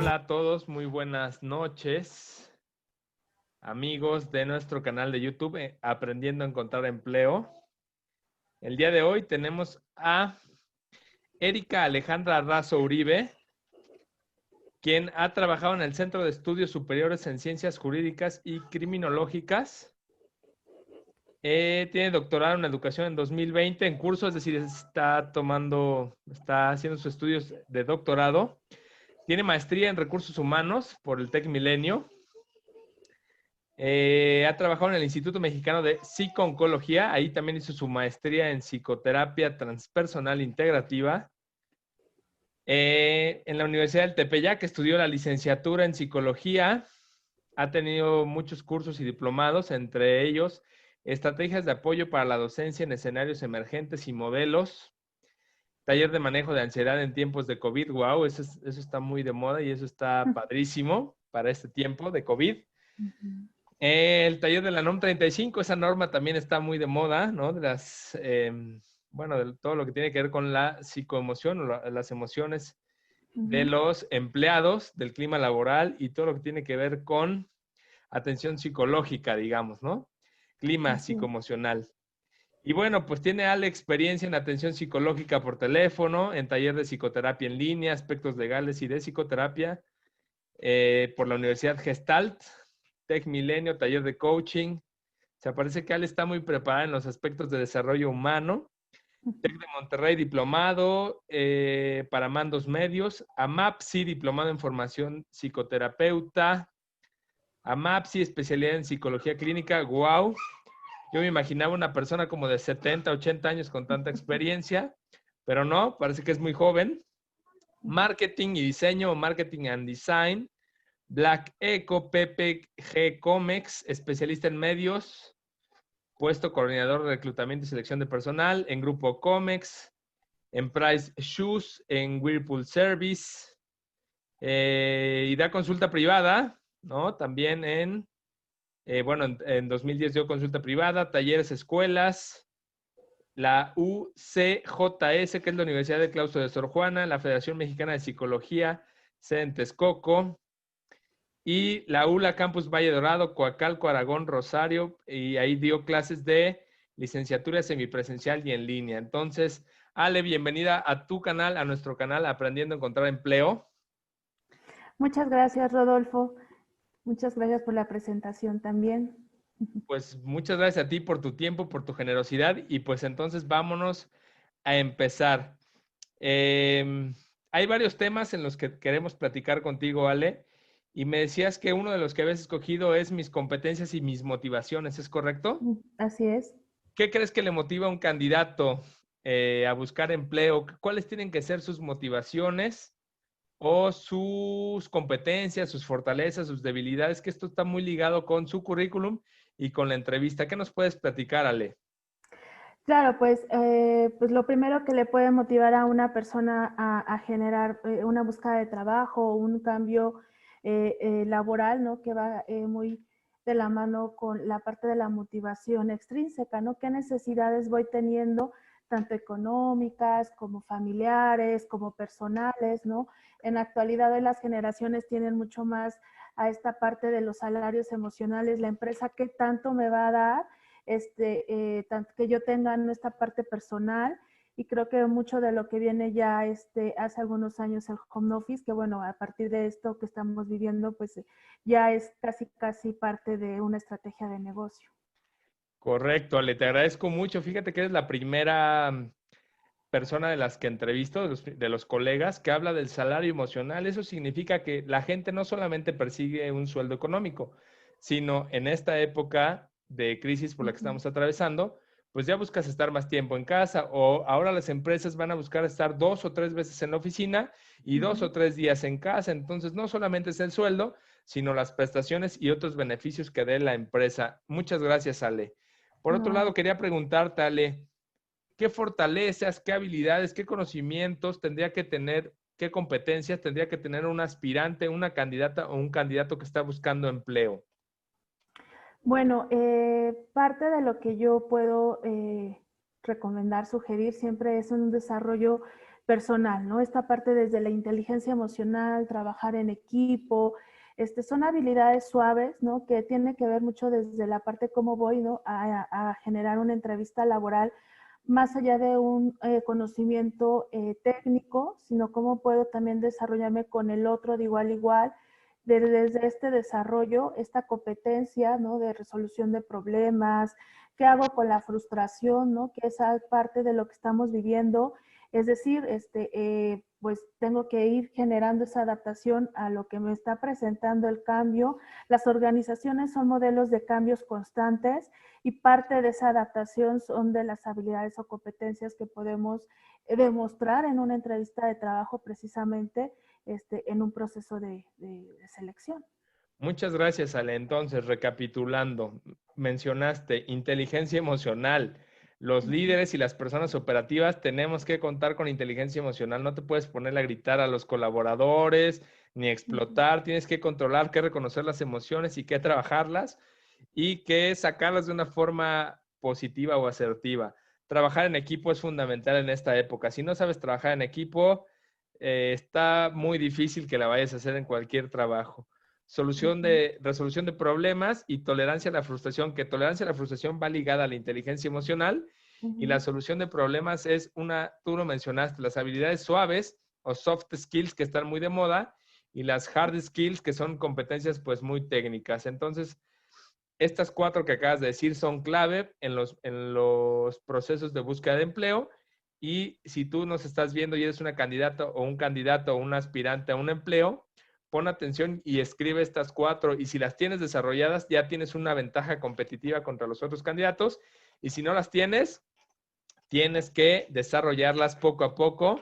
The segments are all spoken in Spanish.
Hola a todos, muy buenas noches, amigos de nuestro canal de YouTube, Aprendiendo a Encontrar Empleo. El día de hoy tenemos a Erika Alejandra Razo Uribe, quien ha trabajado en el Centro de Estudios Superiores en Ciencias Jurídicas y Criminológicas. Tiene doctorado en Educación en 2020 en curso, es decir, está haciendo sus estudios de doctorado. Tiene maestría en Recursos Humanos por el TEC Milenio. Ha trabajado en el Instituto Mexicano de Psico-Oncología. Ahí también hizo su maestría en Psicoterapia Transpersonal Integrativa. En la Universidad del Tepeyac estudió la licenciatura en Psicología. Ha tenido muchos cursos y diplomados, entre ellos Estrategias de Apoyo para la Docencia en Escenarios Emergentes y Modelos. Taller de Manejo de Ansiedad en Tiempos de COVID. Wow, eso está muy de moda y eso está padrísimo para este tiempo de COVID. El taller de la NOM 35, esa norma también está muy de moda, ¿no? De todo lo que tiene que ver con la psicoemoción o las emociones de los empleados, del clima laboral y todo lo que tiene que ver con atención psicológica, digamos, ¿no? Clima psicoemocional. Y bueno, pues tiene Ale experiencia en atención psicológica por teléfono, en taller de psicoterapia en línea, aspectos legales y de psicoterapia, por la Universidad Gestalt, Tec Milenio, taller de coaching. Se parece que Ale está muy preparada en los aspectos de desarrollo humano. Tec de Monterrey, diplomado para mandos medios. AMAPSI, diplomado en formación psicoterapeuta. AMAPSI, especialidad en psicología clínica. ¡Wow! Yo me imaginaba una persona como de 70, 80 años con tanta experiencia, pero no, parece que es muy joven. Marketing y diseño, marketing and design. Black Eco, PPG Comex, especialista en medios, puesto coordinador de reclutamiento y selección de personal en Grupo Comex, en Price Shoes, en Whirlpool Service, y da consulta privada, ¿no? También en 2010 dio consulta privada, talleres, escuelas, la UCJS, que es la Universidad de Claustro de Sor Juana, la Federación Mexicana de Psicología, sede en Texcoco, y la ULA Campus Valle Dorado, Coacalco, Aragón, Rosario, y ahí dio clases de licenciatura semipresencial y en línea. Entonces, Ale, bienvenida a tu canal, a nuestro canal Aprendiendo a Encontrar Empleo. Muchas gracias, Rodolfo. Muchas gracias por la presentación también. Pues muchas gracias a ti por tu tiempo, por tu generosidad, y pues entonces vámonos a empezar. Hay varios temas en los que queremos platicar contigo, Ale, y me decías que uno de los que habías escogido es mis competencias y mis motivaciones, ¿es correcto? Así es. ¿Qué crees que le motiva a un candidato a buscar empleo? ¿Cuáles tienen que ser sus motivaciones o sus competencias, sus fortalezas, sus debilidades? Que esto está muy ligado con su currículum y con la entrevista. ¿Qué nos puedes platicar, Ale? Claro, pues lo primero que le puede motivar a una persona a generar una búsqueda de trabajo, un cambio laboral, ¿no? Que va muy de la mano con la parte de la motivación extrínseca, ¿no? ¿Qué necesidades voy teniendo, tanto económicas como familiares, como personales, ¿no? En la actualidad hoy las generaciones tienen mucho más a esta parte de los salarios emocionales, la empresa qué tanto me va a dar, tanto que yo tenga esta parte personal, y creo que mucho de lo que viene ya hace algunos años el home office, que bueno, a partir de esto que estamos viviendo, pues ya es casi parte de una estrategia de negocio. Correcto, Ale, te agradezco mucho. Fíjate que eres la primera persona de las que entrevisto, de los colegas, que habla del salario emocional. Eso significa que la gente no solamente persigue un sueldo económico, sino en esta época de crisis por la que estamos atravesando, pues ya buscas estar más tiempo en casa, o ahora las empresas van a buscar estar 2 o 3 veces en la oficina y 2 o 3 días en casa. Entonces, no solamente es el sueldo, sino las prestaciones y otros beneficios que dé la empresa. Muchas gracias, Ale. Por otro lado, quería preguntarte, Ale, ¿qué fortalezas, qué habilidades, qué conocimientos tendría que tener, qué competencias tendría que tener un aspirante, una candidata o un candidato que está buscando empleo? Bueno, parte de lo que yo puedo recomendar, sugerir siempre es un desarrollo personal, ¿no? Esta parte desde la inteligencia emocional, trabajar en equipo, son habilidades suaves, ¿no? Que tienen que ver mucho desde la parte cómo voy, ¿no? A generar una entrevista laboral, más allá de un conocimiento técnico, sino cómo puedo también desarrollarme con el otro de igual a igual, desde este desarrollo, esta competencia, ¿no? De resolución de problemas, qué hago con la frustración, ¿no? Que es parte de lo que estamos viviendo. Es decir, pues tengo que ir generando esa adaptación a lo que me está presentando el cambio. Las organizaciones son modelos de cambios constantes y parte de esa adaptación son de las habilidades o competencias que podemos demostrar en una entrevista de trabajo precisamente en un proceso de selección. Muchas gracias, Ale. Entonces, recapitulando, mencionaste inteligencia emocional. Los líderes y las personas operativas tenemos que contar con inteligencia emocional. No te puedes poner a gritar a los colaboradores ni explotar. Tienes que controlar, que reconocer las emociones y que trabajarlas y que sacarlas de una forma positiva o asertiva. Trabajar en equipo es fundamental en esta época. Si no sabes trabajar en equipo, está muy difícil que la vayas a hacer en cualquier trabajo. Resolución de problemas y tolerancia a la frustración, que tolerancia a la frustración va ligada a la inteligencia emocional y la solución de problemas es tú lo mencionaste, las habilidades suaves o soft skills que están muy de moda y las hard skills que son competencias pues muy técnicas. Entonces, estas 4 que acabas de decir son clave en los procesos de búsqueda de empleo y si tú nos estás viendo y eres una candidata o un candidato o un aspirante a un empleo, pon atención y escribe estas 4 y si las tienes desarrolladas ya tienes una ventaja competitiva contra los otros candidatos y si no las tienes, tienes que desarrollarlas poco a poco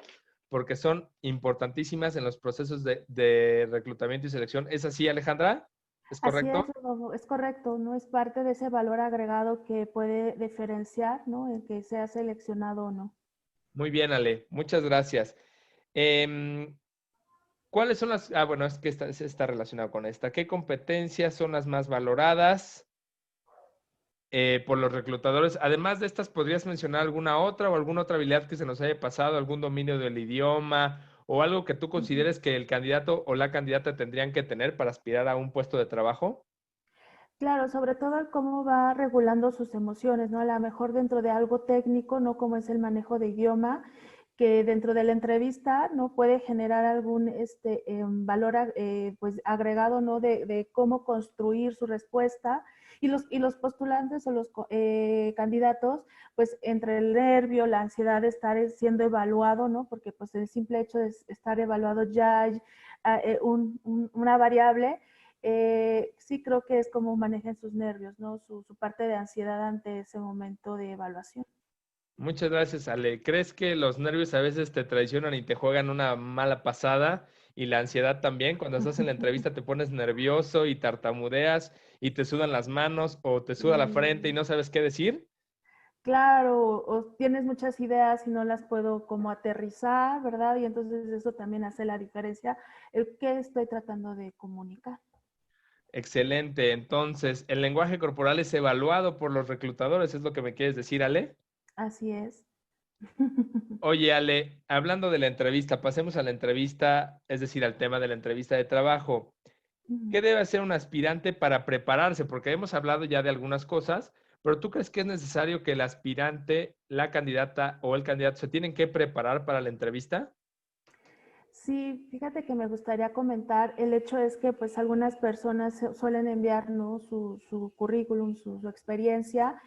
porque son importantísimas en los procesos de reclutamiento y selección. ¿Es así, Alejandra? ¿Es Así correcto? es correcto, ¿no? Es parte de ese valor agregado que puede diferenciar, ¿no? El que sea seleccionado o no. Muy bien, Ale. Muchas gracias. Em, ¿Cuáles son las... Ah, bueno, es que está relacionado con esta. ¿Qué competencias son las más valoradas por los reclutadores? Además de estas, ¿podrías mencionar alguna otra o alguna otra habilidad que se nos haya pasado, algún dominio del idioma o algo que tú consideres que el candidato o la candidata tendrían que tener para aspirar a un puesto de trabajo? Claro, sobre todo el cómo va regulando sus emociones, ¿no? A lo mejor dentro de algo técnico, ¿no? Como es el manejo de idioma, que dentro de la entrevista, ¿no? Puede generar algún valor pues agregado, ¿no? De cómo construir su respuesta. Y los postulantes o los candidatos, pues entre el nervio, la ansiedad de estar siendo evaluado, ¿no? Porque pues el simple hecho de estar evaluado ya hay una variable. Sí creo que es como manejan sus nervios, ¿no? Su parte de ansiedad ante ese momento de evaluación. Muchas gracias, Ale. ¿Crees que los nervios a veces te traicionan y te juegan una mala pasada? Y la ansiedad también. Cuando estás en la entrevista te pones nervioso y tartamudeas y te sudan las manos o te suda la frente y Sí. no sabes qué decir. Claro, o tienes muchas ideas y no las puedo como aterrizar, ¿verdad? Y entonces eso también hace la diferencia, el que estoy tratando de comunicar. Excelente. Entonces, el lenguaje corporal es evaluado por los reclutadores, ¿es lo que me quieres decir, Ale? Así es. Oye, Ale, hablando de la entrevista, pasemos a la entrevista, es decir, al tema de la entrevista de trabajo. ¿Qué debe hacer un aspirante para prepararse? Porque hemos hablado ya de algunas cosas, pero ¿tú crees que es necesario que el aspirante, la candidata o el candidato se tienen que preparar para la entrevista? Sí, fíjate que me gustaría comentar, el hecho es que pues algunas personas suelen enviar, ¿no? su currículum, su experiencia,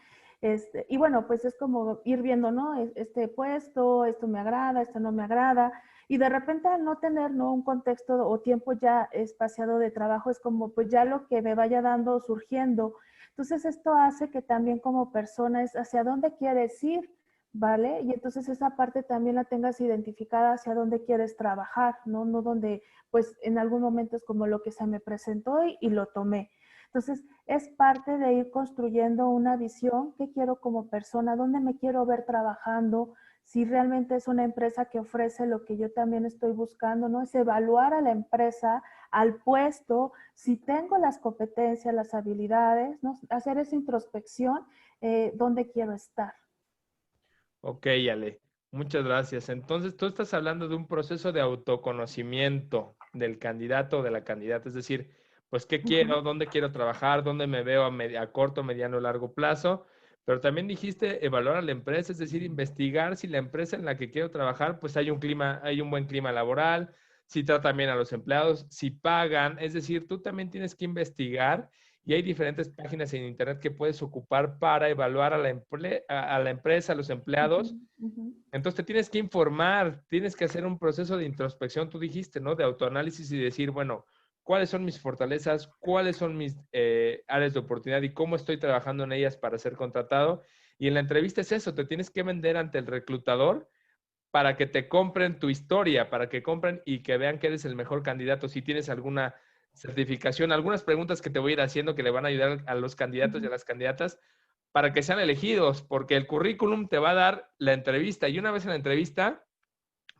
y bueno, pues es como ir viendo, ¿no? Este puesto, esto me agrada, esto no me agrada, y de repente al no tener, ¿no? Un contexto o tiempo ya espaciado de trabajo, es como pues ya lo que me vaya dando, surgiendo. Entonces esto hace que también como persona es hacia dónde quieres ir, ¿vale? Y entonces esa parte también la tengas identificada hacia dónde quieres trabajar, ¿no? No donde, pues en algún momento es como lo que se me presentó y lo tomé. Entonces, es parte de ir construyendo una visión, qué quiero como persona, dónde me quiero ver trabajando, si realmente es una empresa que ofrece lo que yo también estoy buscando, ¿no? Es evaluar a la empresa, al puesto, si tengo las competencias, las habilidades, ¿no? Hacer esa introspección, dónde quiero estar. Ok, Ale. Muchas gracias. Entonces, tú estás hablando de un proceso de autoconocimiento del candidato o de la candidata, es decir, pues qué Ujú. quiero, dónde quiero trabajar, dónde me veo a corto, mediano, largo plazo, pero también dijiste evaluar a la empresa, es decir, investigar si la empresa en la que quiero trabajar, pues hay un clima, hay un buen clima laboral, si tratan bien a los empleados, si pagan, es decir, tú también tienes que investigar y hay diferentes páginas en internet que puedes ocupar para evaluar a a la empresa, a los Ujú, empleados. ujú. Entonces te tienes que informar, tienes que hacer un proceso de introspección, tú dijiste, ¿no? De autoanálisis y decir, bueno, ¿cuáles son mis fortalezas? ¿Cuáles son mis áreas de oportunidad y cómo estoy trabajando en ellas para ser contratado? Y en la entrevista es eso, te tienes que vender ante el reclutador para que te compren tu historia, para que compren y que vean que eres el mejor candidato. Si tienes alguna certificación, algunas preguntas que te voy a ir haciendo que le van a ayudar a los candidatos y a Ujú. las candidatas para que sean elegidos, porque el currículum te va a dar la entrevista y una vez en la entrevista,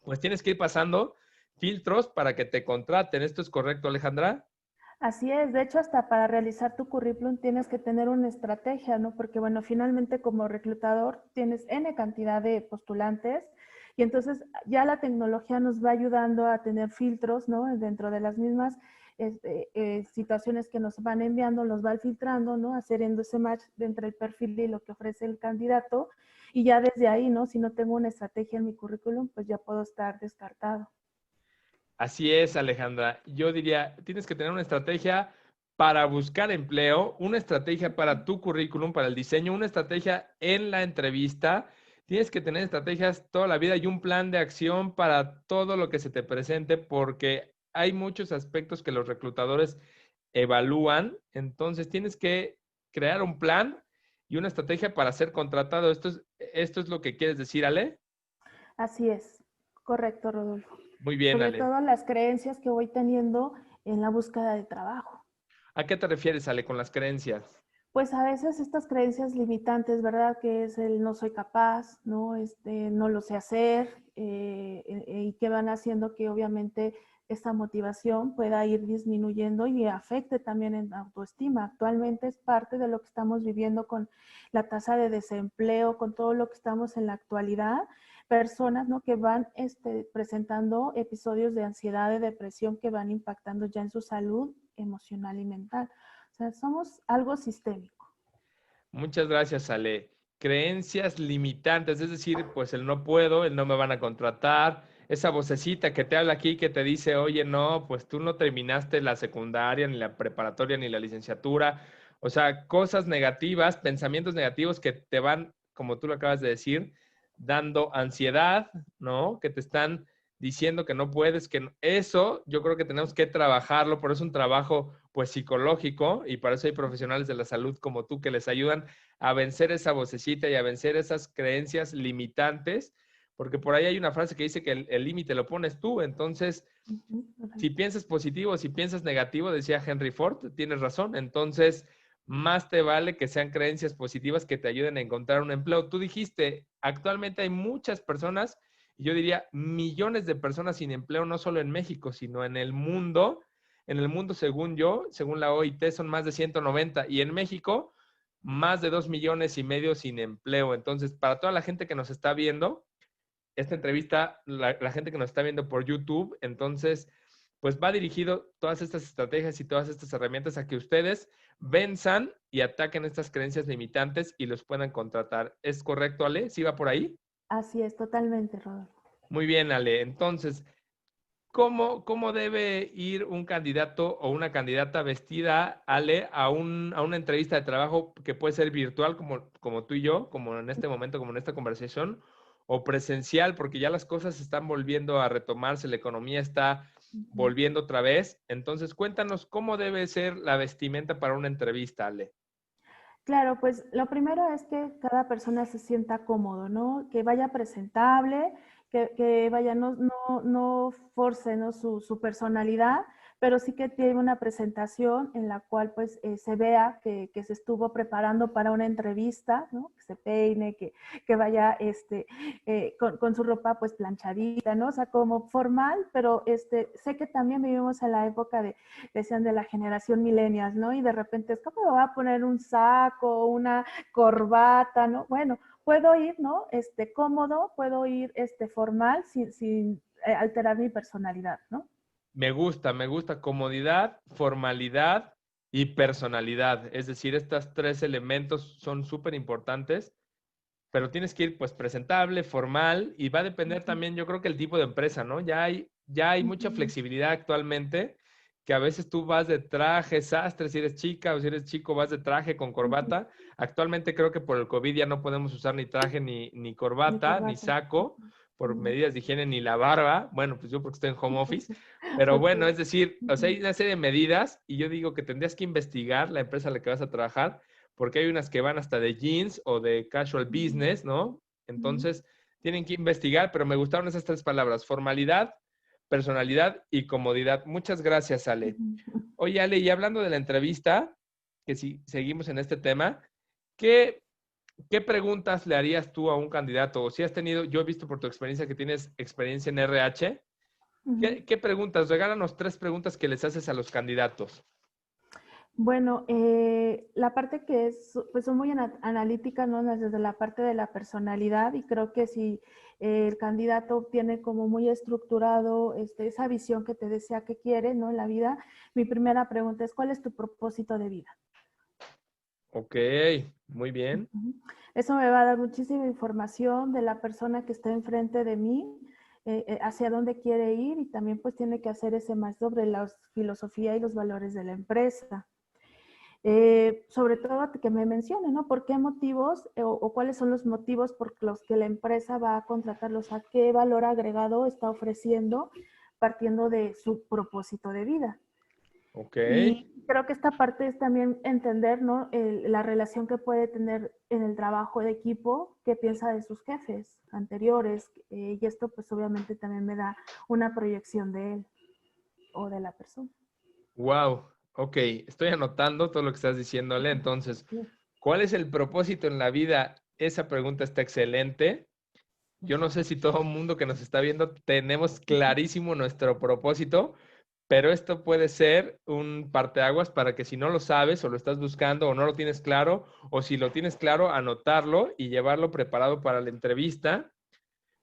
pues tienes que ir pasando filtros para que te contraten. ¿Esto es correcto, Alejandra? Así es, de hecho, hasta para realizar tu currículum tienes que tener una estrategia, ¿no? Porque, bueno, finalmente como reclutador tienes N cantidad de postulantes y entonces ya la tecnología nos va ayudando a tener filtros, ¿no? Dentro de las mismas situaciones que nos van enviando, los va filtrando, ¿no? Haciendo ese match entre el perfil y lo que ofrece el candidato y ya desde ahí, ¿no? Si no tengo una estrategia en mi currículum, pues ya puedo estar descartado. Así es, Alejandra. Yo diría, tienes que tener una estrategia para buscar empleo, una estrategia para tu currículum, para el diseño, una estrategia en la entrevista. Tienes que tener estrategias toda la vida y un plan de acción para todo lo que se te presente, porque hay muchos aspectos que los reclutadores evalúan. Entonces, tienes que crear un plan y una estrategia para ser contratado. Esto es lo que quieres decir, Ale. Así es, correcto, Rodolfo. Muy bien, Sobre Ale. todo las creencias que voy teniendo en la búsqueda de trabajo. ¿A qué te refieres, Ale, con las creencias? Pues a veces estas creencias limitantes, ¿verdad? Que es el no soy capaz, ¿no? No lo sé hacer, y que van haciendo que obviamente esta motivación pueda ir disminuyendo y afecte también en la autoestima. Actualmente es parte de lo que estamos viviendo con la tasa de desempleo, con todo lo que estamos en la actualidad. Personas, ¿no? Que van presentando episodios de ansiedad, de depresión que van impactando ya en su salud emocional y mental. O sea, somos algo sistémico. Muchas gracias, Ale. Creencias limitantes, es decir, pues el no puedo, el no me van a contratar, esa vocecita que te habla aquí que te dice, oye, no, pues tú no terminaste la secundaria, ni la preparatoria, ni la licenciatura. O sea, cosas negativas, pensamientos negativos que te van, como tú lo acabas de decir, dando ansiedad, ¿no? Que te están diciendo que no puedes, eso yo creo que tenemos que trabajarlo, por eso es un trabajo pues psicológico y para eso hay profesionales de la salud como tú que les ayudan a vencer esa vocecita y a vencer esas creencias limitantes, porque por ahí hay una frase que dice que el límite lo pones tú, entonces Ujú. si piensas positivo, si piensas negativo, decía Henry Ford, tienes razón, entonces más te vale que sean creencias positivas que te ayuden a encontrar un empleo. Tú dijiste, actualmente hay muchas personas, y yo diría millones de personas sin empleo, no solo en México, sino en el mundo. En el mundo, según yo, según la OIT, son más de 190 y en México, más de 2,5 millones sin empleo. Entonces, para toda la gente que nos está viendo, esta entrevista, la gente que nos está viendo por YouTube, entonces, pues va dirigido todas estas estrategias y todas estas herramientas a que ustedes venzan y ataquen estas creencias limitantes y los puedan contratar. ¿Es correcto, Ale? ¿Sí va por ahí? Así es, totalmente, Rodolfo. Muy bien, Ale. Entonces, ¿cómo debe ir un candidato o una candidata vestida, Ale, a una entrevista de trabajo que puede ser virtual como tú y yo, como en este momento, como en esta conversación, o presencial, porque ya las cosas están volviendo a retomarse, la economía está Ujú. volviendo otra vez? Entonces, cuéntanos cómo debe ser la vestimenta para una entrevista, Ale. Claro, pues lo primero es que cada persona se sienta cómodo, ¿no? Que vaya presentable, que vaya, no force, ¿no? Su personalidad, pero sí que tiene una presentación en la cual pues se vea que se estuvo preparando para una entrevista, ¿no? Que se peine, que vaya con su ropa pues planchadita, ¿no? O sea, como formal, pero sé que también vivimos en la época decían de la generación millennials, ¿no? Y de repente es como me va a poner un saco, una corbata, ¿no? Bueno, puedo ir, ¿no? Cómodo, puedo ir formal sin alterar mi personalidad, ¿no? Me gusta comodidad, formalidad y personalidad. Es decir, estos tres elementos son súper importantes, pero tienes que ir pues presentable, formal y va a depender también, yo creo que el tipo de empresa, ¿no? Ya hay mucha Ujú. flexibilidad actualmente, que a veces tú vas de traje, sastre, si eres chica o si eres chico vas de traje con Ujú. corbata. Actualmente creo que por el COVID ya no podemos usar ni traje, ni Mi corbata, ni corbata. saco, por Ujú. medidas de higiene, ni la barba. Bueno, pues yo porque estoy en home office. Pero Ok. bueno, es decir, o sea, Ujú. hay una serie de medidas y yo digo que tendrías que investigar la empresa a la que vas a trabajar, porque hay unas que van hasta de jeans o de casual Ujú. business, ¿no? Ujú. Entonces, tienen que investigar, pero me gustaron esas tres palabras: formalidad, personalidad y comodidad. Muchas gracias, Ale. Ujú. Oye, Ale, y hablando de la entrevista, que si seguimos en este tema, ¿qué, ¿qué preguntas le harías tú a un candidato? O si has tenido, yo he visto por tu experiencia que tienes experiencia en RH, Ujú. ¿qué preguntas? Regálanos tres preguntas que les haces a los candidatos. Bueno, la parte que es, pues son muy analítica, ¿no? Desde la parte de la personalidad y creo que si el candidato tiene como muy estructurado esa visión que te decía que quiere, ¿no? En la vida, mi primera pregunta es, ¿cuál es tu propósito de vida? Ok, muy bien. Ujú. Eso me va a dar muchísima información de la persona que está enfrente de mí, hacia dónde quiere ir y también pues tiene que hacer ese más sobre la filosofía y los valores de la empresa. Sobre todo que me mencione, ¿no? ¿Por qué motivos o cuáles son los motivos por los que la empresa va a contratarlos? ¿A qué valor agregado está ofreciendo partiendo de su propósito de vida? Ok. Y creo que esta parte es también entender, ¿no? La relación que puede tener en el trabajo de equipo, qué piensa de sus jefes anteriores, y esto pues obviamente también me da una proyección de él o de la persona. Wow. Ok, estoy anotando todo lo que estás diciéndole. Entonces, Sí. ¿cuál es el propósito en la vida? Esa pregunta está excelente. Yo no sé si todo el mundo que nos está viendo tenemos clarísimo nuestro propósito, pero esto puede ser un parteaguas para que si no lo sabes o lo estás buscando o no lo tienes claro, o si lo tienes claro, anotarlo y llevarlo preparado para la entrevista.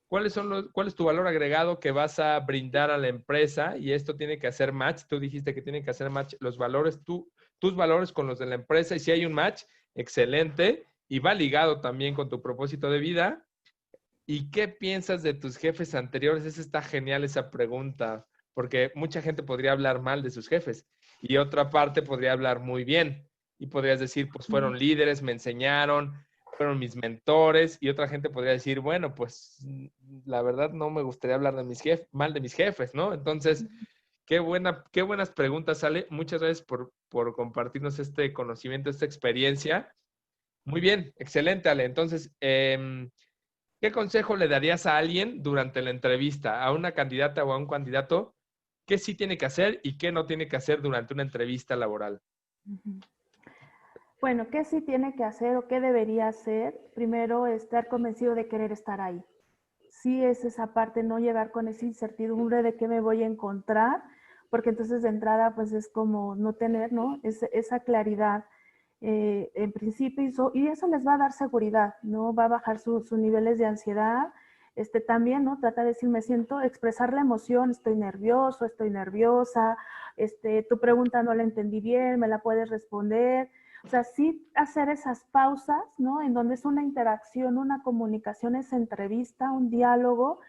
¿Cuál es tu valor agregado que vas a brindar a la empresa? Y esto tiene que hacer match. Tú dijiste que tiene que hacer match los valores, tus valores con los de la empresa. Y si hay un match, excelente. Y va ligado también con tu propósito de vida. ¿Y qué piensas de tus jefes anteriores? Esa está genial esa pregunta, porque mucha gente podría hablar mal de sus jefes y otra parte podría hablar muy bien. Y podrías decir, pues fueron líderes, me enseñaron, fueron mis mentores, y otra gente podría decir, bueno, pues la verdad no me gustaría hablar de mis jefes, mal de mis jefes, ¿no? Entonces, qué buenas preguntas, Ale. Muchas gracias por compartirnos este conocimiento, esta experiencia. Muy bien, excelente, Ale. Entonces, ¿qué consejo le darías a alguien durante la entrevista, a una candidata o a un candidato, qué sí tiene que hacer y qué no tiene que hacer durante una entrevista laboral? Bueno, ¿qué sí tiene que hacer o qué debería hacer? Primero, estar convencido de querer estar ahí. Sí es esa parte, no llegar con esa incertidumbre de qué me voy a encontrar, porque entonces de entrada pues es como no tener, ¿no? Esa claridad en principio y eso les va a dar seguridad, ¿no? Va a bajar sus niveles de ansiedad. También, ¿no? Trata de decir, me siento, expresar la emoción, estoy nervioso, estoy nerviosa, tu pregunta no la entendí bien, me la puedes responder. O sea, sí hacer esas pausas, ¿no? En donde es una interacción, una comunicación, esa entrevista, un diálogo,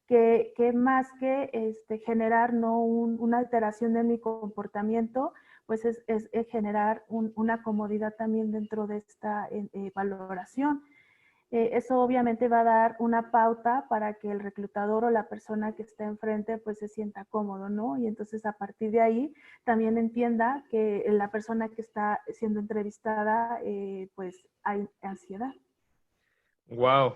que más que generar ¿no? una alteración de mi comportamiento, pues es generar una comodidad también dentro de esta valoración. Eso obviamente va a dar una pauta para que el reclutador o la persona que está enfrente pues se sienta cómodo, ¿no? Y entonces a partir de ahí también entienda que la persona que está siendo entrevistada pues hay ansiedad. Wow,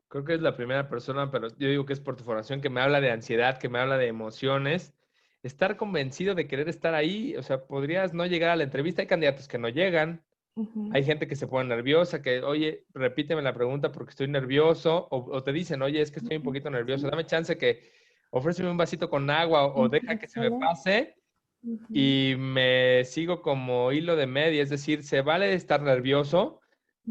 creo que es la primera persona, pero yo digo que es por tu formación, que me habla de ansiedad, que me habla de emociones. Estar convencido de querer estar ahí, o sea, podrías no llegar a la entrevista, hay candidatos que no llegan, Uh -huh. hay gente que se pone nerviosa, que, oye, repíteme la pregunta porque estoy nervioso, o te dicen, oye, es que estoy un poquito nervioso, Sí. dame chance que ofréceme un vasito con agua o deja que se me Excelente. pase Uh -huh. y me sigo como hilo de media, es decir, se vale estar nervioso,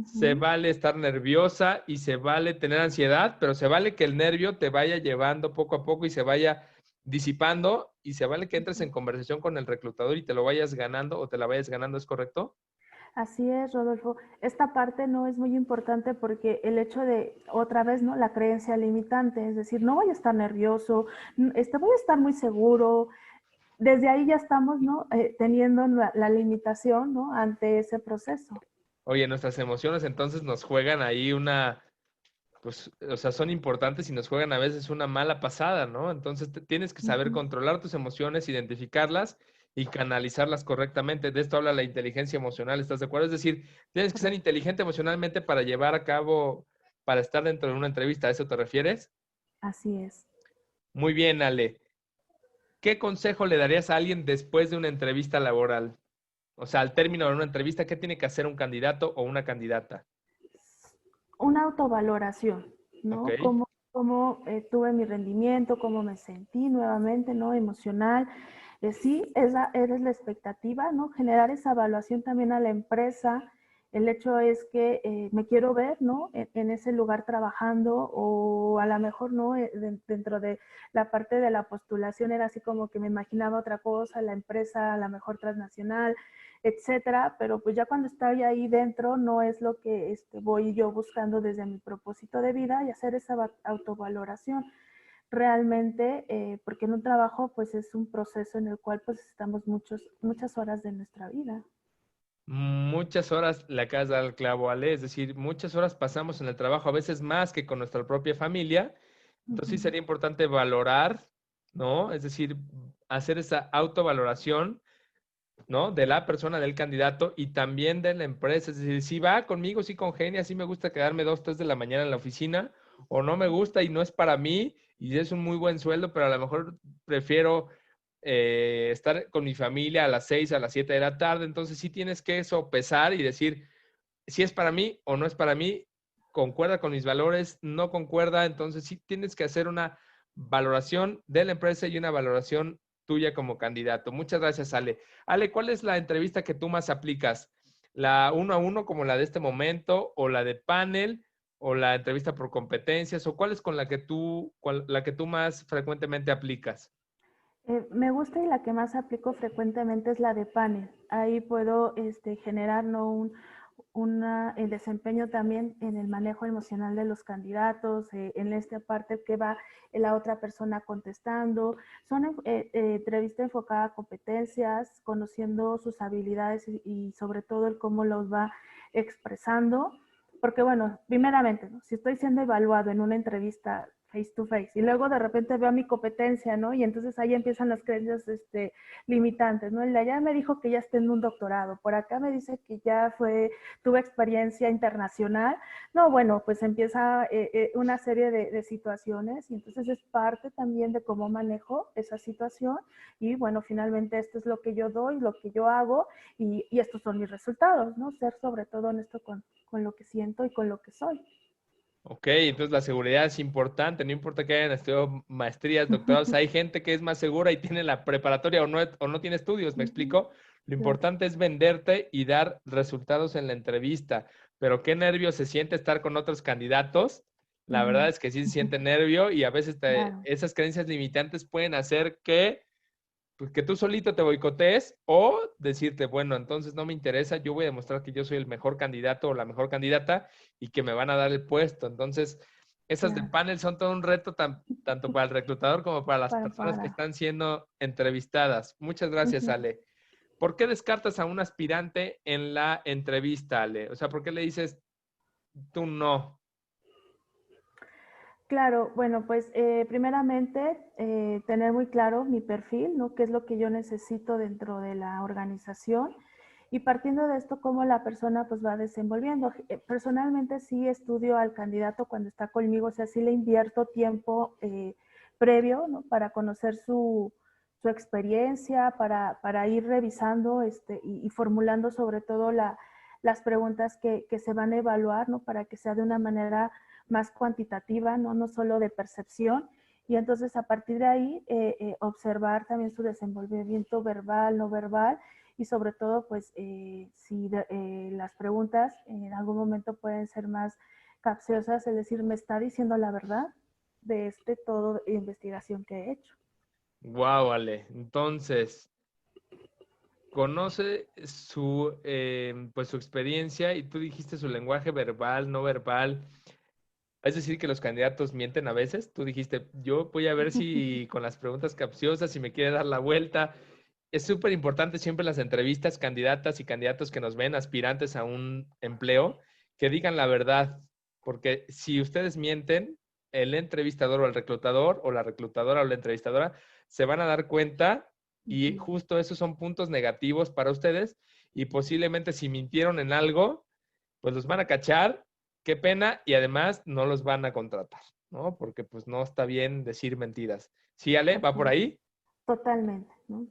se Ujú. vale estar nerviosa y se vale tener ansiedad, pero se vale que el nervio te vaya llevando poco a poco y se vaya disipando y se vale que entres en conversación con el reclutador y te lo vayas ganando o te la vayas ganando, ¿es correcto? Así es, Rodolfo. Esta parte no es muy importante porque el hecho de, otra vez, ¿no? La creencia limitante, es decir, no voy a estar nervioso, voy a estar muy seguro. Desde ahí ya estamos, ¿no? Teniendo la limitación, ¿no? Ante ese proceso. Oye, nuestras emociones entonces nos juegan ahí una, pues, o sea, son importantes y nos juegan a veces una mala pasada, ¿no? Entonces tienes que saber Ujú. controlar tus emociones, identificarlas y canalizarlas correctamente. De esto habla la inteligencia emocional, ¿estás de acuerdo? Es decir, tienes que ser Correcto. inteligente emocionalmente para llevar a cabo, para estar dentro de una entrevista. ¿A eso te refieres? Así es. Muy bien, Ale. ¿Qué consejo le darías a alguien después de una entrevista laboral? O sea, al término de una entrevista, ¿qué tiene que hacer un candidato o una candidata? Una autovaloración, ¿Ok? ¿no? Cómo tuve mi rendimiento, cómo me sentí nuevamente, ¿no? Emocional. Sí, esa es la expectativa, ¿no? Generar esa evaluación también a la empresa. El hecho es que me quiero ver, ¿no? En ese lugar trabajando o a lo mejor, ¿no? Dentro de la parte de la postulación era así como que me imaginaba otra cosa, la empresa a lo mejor transnacional, etcétera, pero pues ya cuando estoy ahí dentro no es lo que voy yo buscando desde mi propósito de vida y hacer esa autovaloración realmente, porque en un trabajo pues es un proceso en el cual pues estamos muchas horas de nuestra vida. Muchas horas le acabas de dar el clavo, Ale, es decir, muchas horas pasamos en el trabajo, a veces más que con nuestra propia familia. Entonces sí Ujú. sería importante valorar, ¿no? Es decir, hacer esa autovaloración, ¿no? De la persona, del candidato y también de la empresa. Es decir, si va conmigo, si congenia, si me gusta quedarme 2, 3 de la mañana en la oficina, o no me gusta y no es para mí, y es un muy buen sueldo, pero a lo mejor prefiero estar con mi familia a las 6, a las 7 de la tarde. Entonces sí tienes que sopesar y decir si es para mí o no es para mí, concuerda con mis valores, no concuerda, entonces sí tienes que hacer una valoración de la empresa y una valoración tuya como candidato. Muchas gracias, Ale. Ale, ¿cuál es la entrevista que tú más aplicas? ¿La uno a uno como la de este momento o la de panel o la entrevista por competencias o cuál es con la que tú más frecuentemente aplicas? Me gusta y la que más aplico frecuentemente es la de panel. Ahí puedo generar, ¿no? El desempeño también en el manejo emocional de los candidatos, en esta parte que va la otra persona contestando. Son entrevista enfocada a competencias, conociendo sus habilidades y sobre todo el cómo los va expresando. Porque bueno, primeramente, ¿no? Si estoy siendo evaluado en una entrevista face to face y luego de repente veo a mi competencia, ¿no? Y entonces ahí empiezan las creencias limitantes, ¿no? El de allá me dijo que ya está en un doctorado, por acá me dice que ya tuve experiencia internacional. No, bueno, pues empieza una serie de situaciones y entonces es parte también de cómo manejo esa situación y bueno, finalmente esto es lo que yo doy, lo que yo hago y estos son mis resultados, ¿no? Ser sobre todo honesto con lo que siento y con lo que soy. Ok, entonces la seguridad es importante, no importa que hayan estudiado maestrías, doctorados, hay gente que es más segura y tiene la preparatoria o no tiene estudios, ¿me explico? Lo Claro. importante es venderte y dar resultados en la entrevista, pero qué nervio se siente estar con otros candidatos. La verdad es que sí se siente nervio y a veces Claro. esas creencias limitantes pueden hacer que pues que tú solito te boicotees o decirte, bueno, entonces no me interesa, yo voy a demostrar que yo soy el mejor candidato o la mejor candidata y que me van a dar el puesto. Entonces, esas de Claro. panel son todo un reto tanto para el reclutador como para las personas que Para. están siendo entrevistadas. Muchas gracias, Ujú. Ale. ¿Por qué descartas a un aspirante en la entrevista, Ale? O sea, ¿por qué le dices tú no? Claro, bueno, pues primeramente tener muy claro mi perfil, ¿no? ¿Qué es lo que yo necesito dentro de la organización? Y partiendo de esto, cómo la persona pues va desenvolviendo. Personalmente sí estudio al candidato cuando está conmigo, o sea, sí le invierto tiempo previo, ¿no? Para conocer su experiencia, para ir revisando y formulando sobre todo las preguntas que se van a evaluar, ¿no? Para que sea de una manera más cuantitativa, no solo de percepción. Y entonces a partir de ahí observar también su desenvolvimiento verbal, no verbal, y sobre todo, pues, si las preguntas en algún momento pueden ser más capciosas, es decir, ¿me está diciendo la verdad de todo investigación que he hecho? Wow, Ale. Entonces, conoce pues su experiencia y tú dijiste su lenguaje verbal, no verbal. Es decir, que los candidatos mienten a veces. Tú dijiste, yo voy a ver si con las preguntas capciosas, si me quiere dar la vuelta. Es súper importante siempre en las entrevistas, candidatas y candidatos que nos ven, aspirantes a un empleo, que digan la verdad. Porque si ustedes mienten, el entrevistador o el reclutador, o la reclutadora o la entrevistadora, se van a dar cuenta y justo esos son puntos negativos para ustedes y posiblemente si mintieron en algo, pues los van a cachar, qué pena, y además no los van a contratar, ¿no? Porque pues no está bien decir mentiras. ¿Sí, Ale? ¿Va por ahí? Totalmente, ¿no?